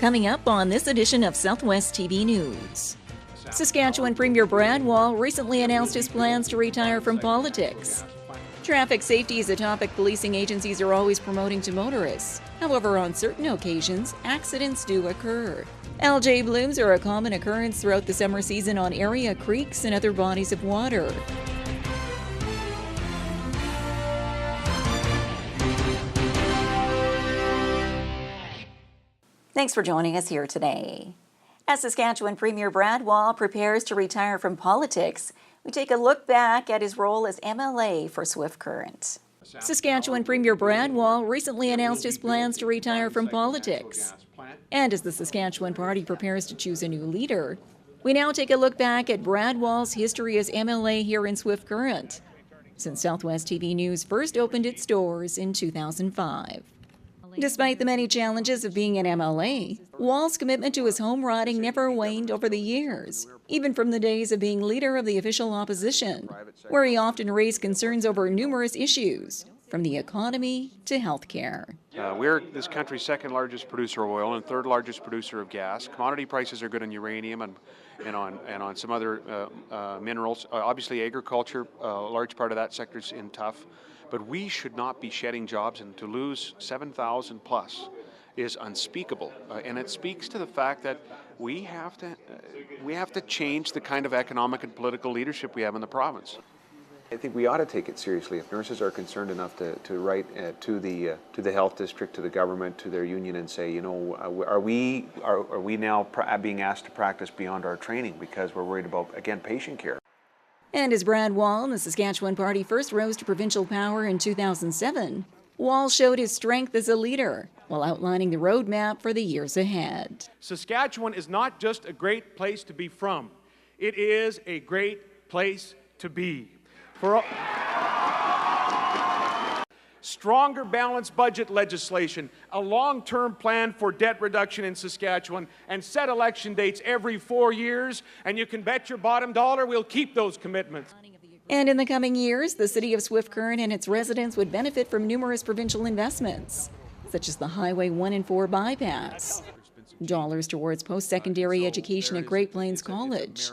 Coming up on this edition of Southwest TV News. Saskatchewan Premier Brad Wall recently announced his plans to retire from politics. Traffic safety is a topic policing agencies are always promoting to motorists. However, on certain occasions, accidents do occur. Algae blooms are a common occurrence throughout the summer season on area creeks and other bodies of water. Thanks for joining us here today. As Saskatchewan Premier Brad Wall prepares to retire from politics, we take a look back at his role as MLA for Swift Current. Saskatchewan Premier Brad Wall recently announced his plans to retire from politics. And as the Saskatchewan Party prepares to choose a new leader, we now take a look back at Brad Wall's history as MLA here in Swift Current, since Southwest TV News first opened its doors in 2005. Despite the many challenges of being an MLA, Wall's commitment to his home riding never waned over the years, even from the days of being leader of the official opposition, where he often raised concerns over numerous issues, from the economy to health care. We're this country's second largest producer of oil and third largest producer of gas. Commodity prices are good on uranium and on some other minerals. Obviously agriculture, a large part of that sector is in tough. But we should not be shedding jobs, and to lose 7,000 plus is unspeakable. And it speaks to the fact that we have to change the kind of economic and political leadership we have in the province. I think we ought to take it seriously. If nurses are concerned enough to write to the health district, to the government, to their union, and say, you know, are we now being asked to practice beyond our training because we're worried about, again, patient care? And as Brad Wall and the Saskatchewan Party first rose to provincial power in 2007, Wall showed his strength as a leader while outlining the roadmap for the years ahead. Saskatchewan is not just a great place to be from. It is a great place to be. Stronger balanced budget legislation, a long-term plan for debt reduction in Saskatchewan, and set election dates every 4 years, and you can bet your bottom dollar we'll keep those commitments. And in the coming years, the city of Swift Current and its residents would benefit from numerous provincial investments, such as the Highway 1 and 4 bypass, dollars towards post-secondary education at Great Plains College,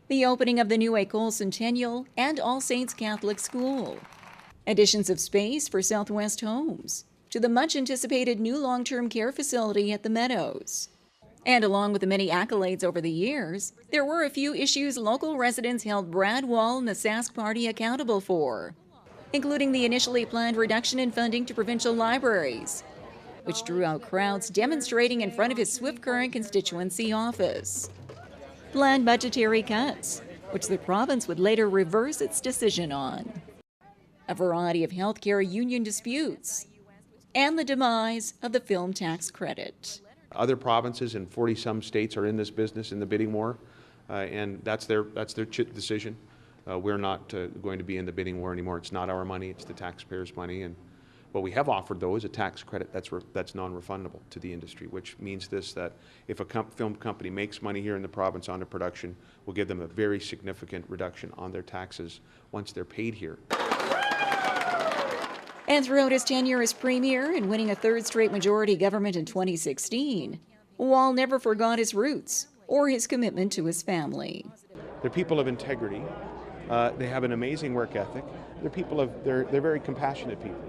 the opening of the new École Centennial and All Saints Catholic School, additions of space for Southwest Homes, to the much-anticipated new long-term care facility at the Meadows. And along with the many accolades over the years, there were a few issues local residents held Brad Wall and the Sask Party accountable for, including the initially planned reduction in funding to provincial libraries, which drew out crowds demonstrating in front of his Swift Current constituency office. Planned budgetary cuts, which the province would later reverse its decision on. A variety of healthcare union disputes, and the demise of the film tax credit. Other provinces in 40-some states are in this business in the bidding war, and that's their decision. We're not going to be in the bidding war anymore. It's not our money; it's the taxpayers' money. And what we have offered, though, is a tax credit that's non-refundable to the industry, which means that if a film company makes money here in the province on a production, we'll give them a very significant reduction on their taxes once they're paid here. And throughout his tenure as Premier and winning a third straight majority government in 2016, Wall never forgot his roots or his commitment to his family. They're people of integrity. They have an amazing work ethic. They're very compassionate people.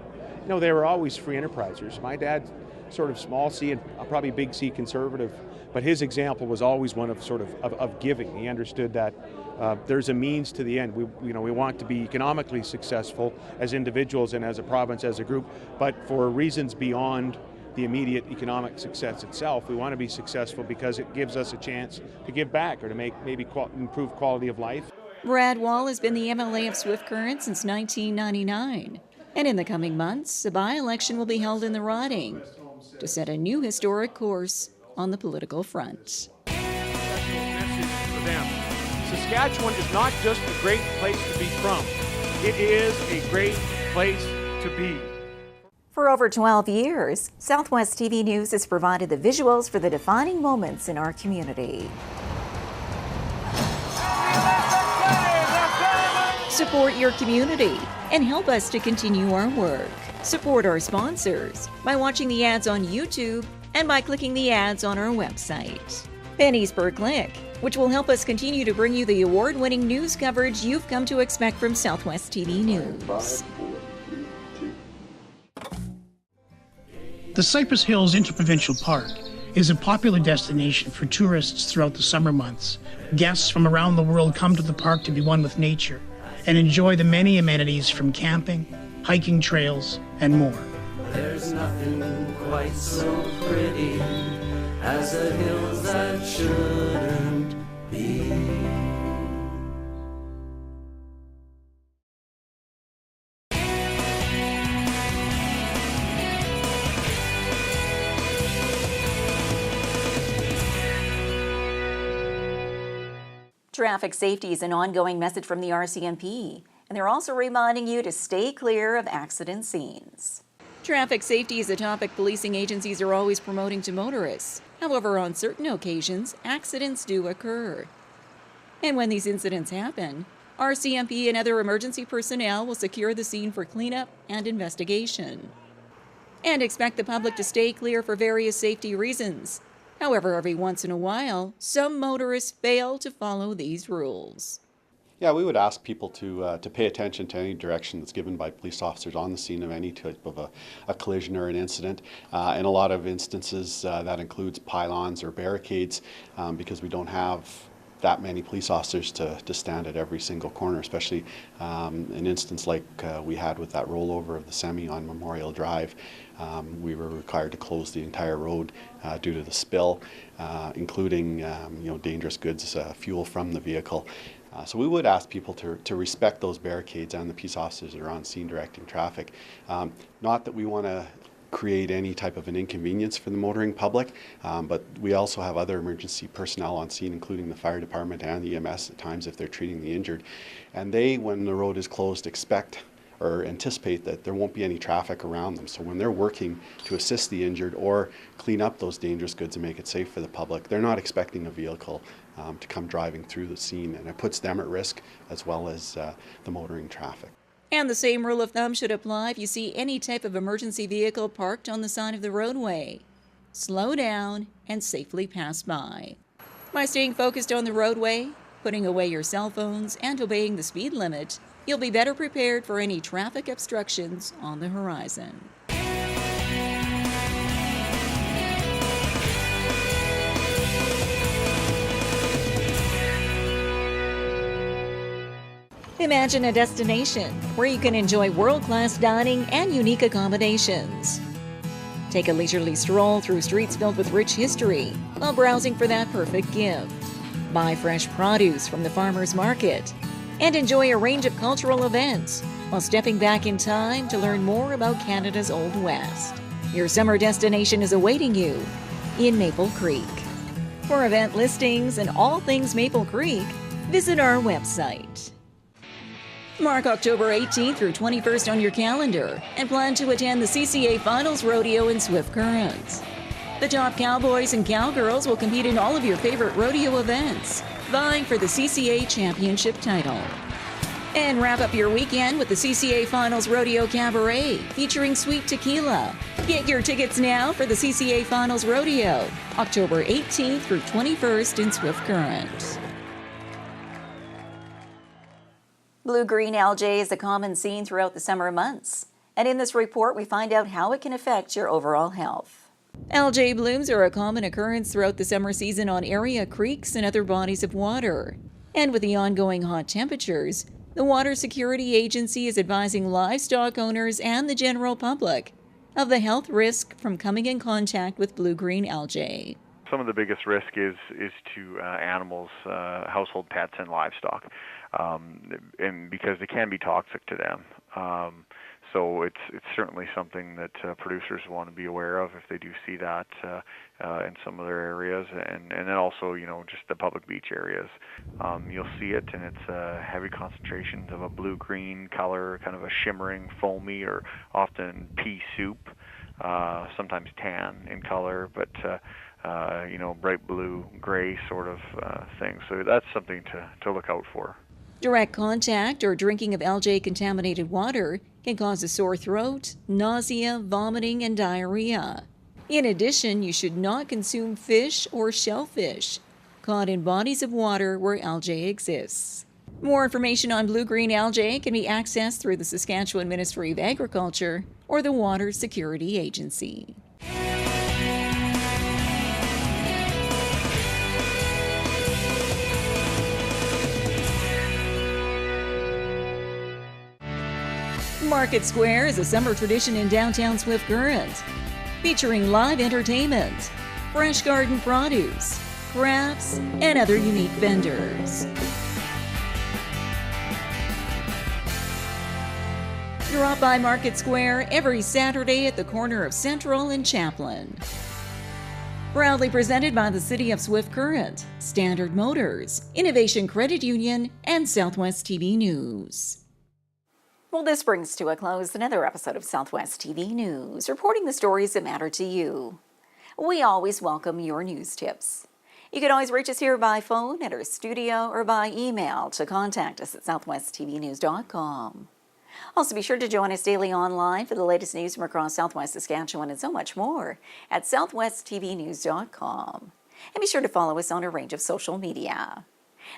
You know, they were always free enterprisers. My dad, sort of small C and probably big C conservative, but his example was always one of giving. He understood that there's a means to the end. We want to be economically successful as individuals and as a province, as a group, but for reasons beyond the immediate economic success itself, we want to be successful because it gives us a chance to give back or to improve quality of life. Brad Wall has been the MLA of Swift Current since 1999. And in the coming months, a by-election will be held in the riding to set a new historic course on the political front. Saskatchewan is not just a great place to be from. It is a great place to be. For over 12 years, Southwest TV News has provided the visuals for the defining moments in our community. Support your community and help us to continue our work. Support our sponsors by watching the ads on YouTube and by clicking the ads on our website. Pennies per click, which will help us continue to bring you the award-winning news coverage you've come to expect from Southwest TV News. The Cypress Hills Interprovincial Park is a popular destination for tourists throughout the summer months. Guests from around the world come to the park to be one with nature and enjoy the many amenities from camping, hiking trails, and more. There's nothing quite so pretty as the hills that shouldn't be. Traffic safety is an ongoing message from the RCMP, and they're also reminding you to stay clear of accident scenes. Traffic safety is a topic policing agencies are always promoting to motorists. However, on certain occasions, accidents do occur. And when these incidents happen, RCMP and other emergency personnel will secure the scene for cleanup and investigation. And expect the public to stay clear for various safety reasons. However, every once in a while, some motorists fail to follow these rules. Yeah, we would ask people to pay attention to any direction that's given by police officers on the scene of any type of a collision or an incident. In a lot of instances, that includes pylons or barricades, because we don't have that many police officers to stand at every single corner, especially an instance like we had with that rollover of the semi on Memorial Drive. We were required to close the entire road due to the spill, including dangerous goods, fuel from the vehicle. So we would ask people to respect those barricades and the police officers that are on scene directing traffic. Not that we want to create any type of an inconvenience for the motoring public, but we also have other emergency personnel on scene, including the fire department and the EMS at times if they're treating the injured. And they, when the road is closed, expect or anticipate that there won't be any traffic around them. So when they're working to assist the injured or clean up those dangerous goods and make it safe for the public, they're not expecting a vehicle to come driving through the scene, and it puts them at risk as well as the motoring traffic. And the same rule of thumb should apply if you see any type of emergency vehicle parked on the side of the roadway. Slow down and safely pass by. By staying focused on the roadway, putting away your cell phones, and obeying the speed limit, you'll be better prepared for any traffic obstructions on the horizon. Imagine a destination where you can enjoy world-class dining and unique accommodations. Take a leisurely stroll through streets filled with rich history while browsing for that perfect gift. Buy fresh produce from the farmers market and enjoy a range of cultural events while stepping back in time to learn more about Canada's Old West. Your summer destination is awaiting you in Maple Creek. For event listings and all things Maple Creek, visit our website. Mark October 18th through 21st on your calendar and plan to attend the CCA Finals Rodeo in Swift Current. The top cowboys and cowgirls will compete in all of your favorite rodeo events, vying for the CCA Championship title. And wrap up your weekend with the CCA Finals Rodeo Cabaret featuring Sweet Tequila. Get your tickets now for the CCA Finals Rodeo, October 18th through 21st in Swift Current. Blue-green algae is a common scene throughout the summer months, and in this report we find out how it can affect your overall health. Algae blooms are a common occurrence throughout the summer season on area creeks and other bodies of water. And with the ongoing hot temperatures, the Water Security Agency is advising livestock owners and the general public of the health risk from coming in contact with blue-green algae. Some of the biggest risk is to animals, household pets, and livestock, and because it can be toxic to them. So it's certainly something that producers want to be aware of if they do see that in some of their areas, and then also just the public beach areas. You'll see it, and it's heavy concentrations of a blue-green color, kind of a shimmering, foamy, or often pea soup, sometimes tan in color, but bright blue, gray sort of thing. So that's something to look out for. Direct contact or drinking of algae-contaminated water can cause a sore throat, nausea, vomiting, and diarrhea. In addition, you should not consume fish or shellfish caught in bodies of water where algae exists. More information on blue-green algae can be accessed through the Saskatchewan Ministry of Agriculture or the Water Security Agency. Market Square is a summer tradition in downtown Swift Current, featuring live entertainment, fresh garden produce, crafts, and other unique vendors. Drop by Market Square every Saturday at the corner of Central and Chaplin. Proudly presented by the City of Swift Current, Standard Motors, Innovation Credit Union, and Southwest TV News. Well, this brings to a close another episode of Southwest TV News, reporting the stories that matter to you. We always welcome your news tips. You can always reach us here by phone at our studio or by email to contact us at southwesttvnews.com. Also, be sure to join us daily online for the latest news from across Southwest Saskatchewan and so much more at southwesttvnews.com. And be sure to follow us on a range of social media.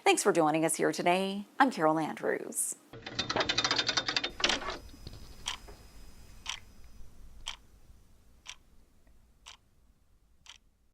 Thanks for joining us here today. I'm Carol Andrews.